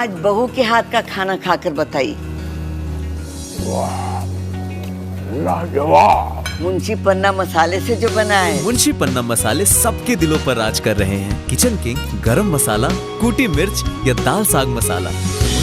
आज बहू के हाथ का खाना खाकर बताई। लाजवाब। मुंशी पन्ना मसाले से जो बना है। मुंशी पन्ना मसाले सबके दिलों पर राज कर रहे हैं। किचन किंग, गरम मसाला, कूटी मिर्च या दाल साग मसाला,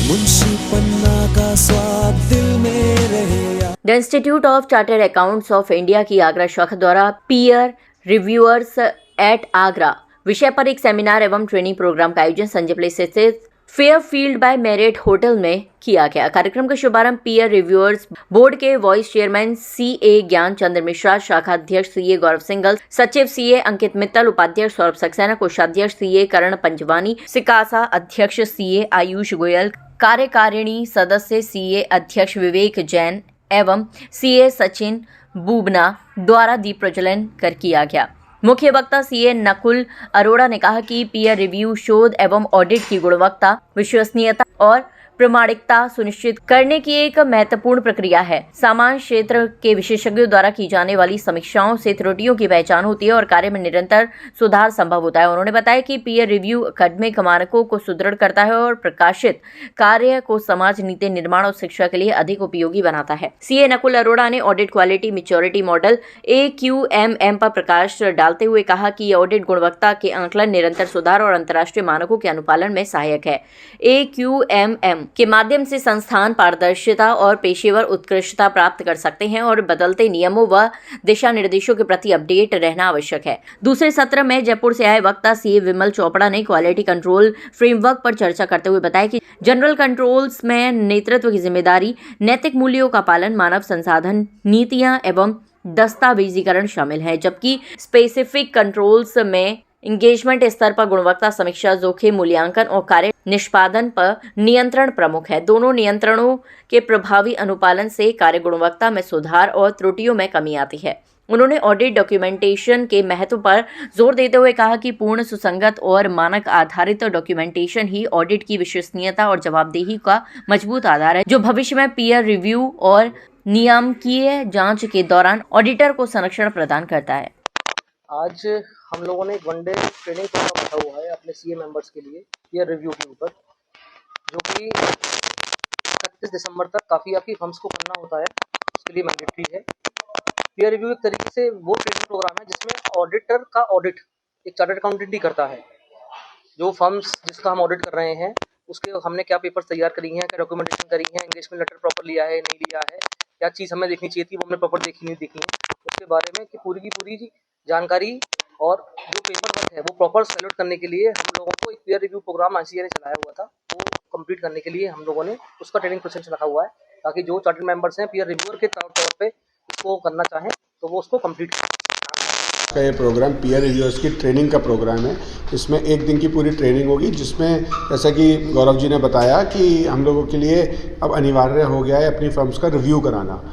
मुंशी पन्ना का स्वाद दिल में रहे। The institute of chartered accounts of India की आगरा शाखा द्वारा पीयर रिव्यूअर्स एट आगरा विषय पर एक सेमिनार एवं ट्रेनिंग प्रोग्राम का आयोजन संजय प्लेस स्थित फेयरफील्ड बाय मेरिट होटल में किया गया। कार्यक्रम का शुभारंभ पीयर रिव्यूअर्स बोर्ड के वाइस चेयरमैन सीए ज्ञान चंद्र मिश्रा, शाखा अध्यक्ष सीए गौरव सिंघल, सचिव सीए अंकित मित्तल, उपाध्यक्ष सौरभ सक्सेना, कोषाध्यक्ष सीए करण पंजवानी, सिकासा अध्यक्ष सीए आयुष गोयल, कार्यकारिणी सदस्य सीए अध्यक्ष विवेक जैन एवं सीए सचिन बूबना द्वारा दीप प्रज्वलन कर किया गया। मुख्य वक्ता सीए नकुल अरोड़ा ने कहा कि पीयर रिव्यू शोध एवं ऑडिट की गुणवत्ता, विश्वसनीयता और प्रामाणिकता सुनिश्चित करने की एक महत्वपूर्ण प्रक्रिया है। सामान्य क्षेत्र के विशेषज्ञों द्वारा की जाने वाली समीक्षाओं से त्रुटियों की पहचान होती है और कार्य में निरंतर सुधार संभव होता है। उन्होंने बताया कि पीयर रिव्यू अकादमिक मानकों को सुदृढ़ करता है और प्रकाशित कार्य को समाज नीति निर्माण और शिक्षा के लिए अधिक उपयोगी बनाता है। सीए नकुल अरोड़ा ने audit quality maturity model AQMM पर प्रकाश डालते हुए कहा कि यह ऑडिट गुणवत्ता के आंकलन, निरंतर सुधार और अंतर्राष्ट्रीय मानकों के अनुपालन में सहायक है। AQMM के माध्यम से संस्थान पारदर्शिता और पेशेवर उत्कृष्टता प्राप्त कर सकते हैं और बदलते नियमों व दिशा निर्देशों के प्रति अपडेट रहना आवश्यक है। दूसरे सत्र में जयपुर से आए वक्ता सीए विमल चोपड़ा ने क्वालिटी कंट्रोल फ्रेमवर्क पर चर्चा करते हुए बताया कि जनरल कंट्रोल्स में नेतृत्व की जिम्मेदारी, नैतिक मूल्यों का पालन, मानव संसाधन नीतियां एवं दस्तावेजीकरण शामिल है, जबकि स्पेसिफिक कंट्रोल्स में इंगेजमेंट स्तर पर गुणवत्ता समीक्षा, जोखिम मूल्यांकन और कार्य निष्पादन पर नियंत्रण प्रमुख है। दोनों नियंत्रणों के प्रभावी अनुपालन से कार्य गुणवत्ता में सुधार और त्रुटियों में कमी आती है। उन्होंने ऑडिट डॉक्यूमेंटेशन के महत्व पर जोर देते हुए कहा कि पूर्ण, सुसंगत और मानक आधारित डॉक्यूमेंटेशन ही ऑडिट की विश्वसनीयता और जवाबदेही का मजबूत आधार है, जो भविष्य में पीयर रिव्यू और नियामकीय जांच के दौरान ऑडिटर को संरक्षण प्रदान करता है। आज हम लोगों ने एक वन डे ट्रेनिंग प्रोग्राम रखा हुआ है अपने सीए मेंबर्स के लिए पीयर रिव्यू के ऊपर, जो कि 31 दिसंबर तक काफ़ी आपकी फर्म्स को करना होता है, उसके लिए मैंडेटरी है। पीयर रिव्यू एक तरीके से वो ट्रेनिंग प्रोग्राम है जिसमें ऑडिटर का ऑडिट एक चार्टर्ड अकाउंटेंट ही करता है। जो फर्म्स जिसका हम ऑडिट कर रहे हैं उसके हमने क्या पेपर्स तैयार करी हैं, क्या डॉक्यूमेंटेशन करी है, एंगेजमेंट लेटर प्रॉपर लिया है नहीं लिया है, क्या चीज़ हमें देखनी चाहिए थी वो हमने प्रॉपर देखी नहीं देखी है, उसके बारे में कि पूरी की पूरी जानकारी और जो पेपर वर्क है वो प्रॉपर सैल्यूट करने के लिए हम लोगों को एक पीयर रिव्यू प्रोग्राम आईसीए ने चलाया हुआ था। वो कंप्लीट करने के लिए हम लोगों ने उसका ट्रेनिंग प्रोसेस रखा हुआ है, ताकि जो चार्टर्ड मेंबर्स हैं पीयर रिव्यूअर के तौर पे इसको करना चाहें तो वो उसको कंप्लीट करें। का ये प्रोग्राम पीयर रिव्यूअर्स की ट्रेनिंग का प्रोग्राम है। इसमें एक दिन की पूरी ट्रेनिंग होगी, जिसमें जैसा कि गौरव जी ने बताया कि हम लोगों के लिए अब अनिवार्य हो गया है अपनी फर्म्स का रिव्यू कराना।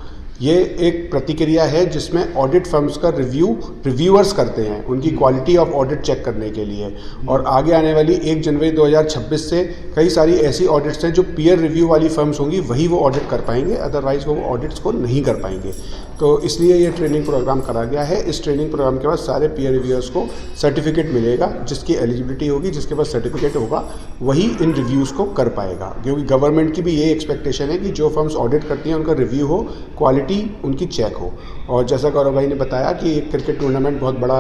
ये एक प्रतिक्रिया है जिसमें ऑडिट फर्म्स का रिव्यूअर्स करते हैं उनकी क्वालिटी ऑफ ऑडिट चेक करने के लिए। और आगे आने वाली 1 जनवरी 2026 से कई सारी ऐसी ऑडिट्स हैं जो पीयर रिव्यू वाली फर्म्स होंगी, वही वो ऑडिट कर पाएंगे, अदरवाइज वो ऑडिट्स को नहीं कर पाएंगे। तो इसलिए ये ट्रेनिंग प्रोग्राम करा गया है। इस ट्रेनिंग प्रोग्राम के बाद सारे पीयर रिव्यूअर्स को सर्टिफिकेट मिलेगा, जिसकी एलिजिबिलिटी होगी, जिसके पास सर्टिफिकेट होगा वही इन रिव्यूज़ को कर पाएगा। क्योंकि गवर्नमेंट की भी ये एक्सपेक्टेशन है कि जो फर्म्स ऑडिट करती हैं उनका रिव्यू हो, क्वालिटी उनकी चेक हो। और जैसा गौरव भाई ने बताया कि एक क्रिकेट टूर्नामेंट बहुत बड़ा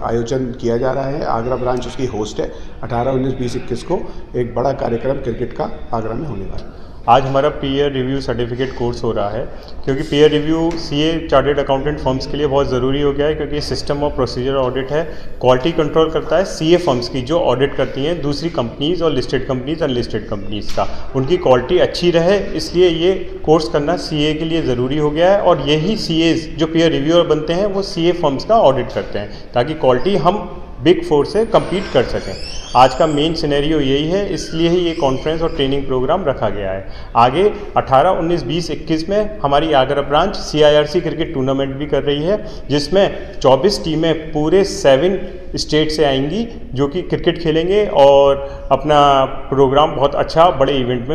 आयोजन किया जा रहा है, आगरा ब्रांच उसकी होस्ट है। 18, 19, 20, 21 को एक बड़ा कार्यक्रम क्रिकेट का आगरा में होने वाला है। आज हमारा पीयर रिव्यू सर्टिफिकेट कोर्स हो रहा है, क्योंकि peer review CA chartered accountant firms के लिए बहुत ज़रूरी हो गया है, क्योंकि सिस्टम ऑफ प्रोसीजर ऑडिट है। क्वालिटी कंट्रोल करता है सीए फर्म्स की जो ऑडिट करती हैं दूसरी कंपनीज़ और लिस्टेड कंपनीज़, अनलिस्टेड कंपनीज़ का, उनकी क्वालिटी अच्छी रहे, इसलिए ये कोर्स करना सीए के लिए ज़रूरी हो गया है। और यही सीएज जो पीयर रिव्यूअर बनते हैं वो सीए फर्म्स का ऑडिट करते हैं, ताकि क्वालिटी हम बिग फोर से कम्पीट कर सकें। आज का मेन सिनेरियो यही है, इसलिए ही ये कॉन्फ्रेंस और ट्रेनिंग प्रोग्राम रखा गया है। आगे 18, 19, 20, 21 में हमारी Agra branch CIRC cricket tournament भी कर रही है, जिसमें 24 टीमें पूरे 7 स्टेट से आएंगी जो कि क्रिकेट खेलेंगे और अपना प्रोग्राम बहुत अच्छा बड़े इवेंट में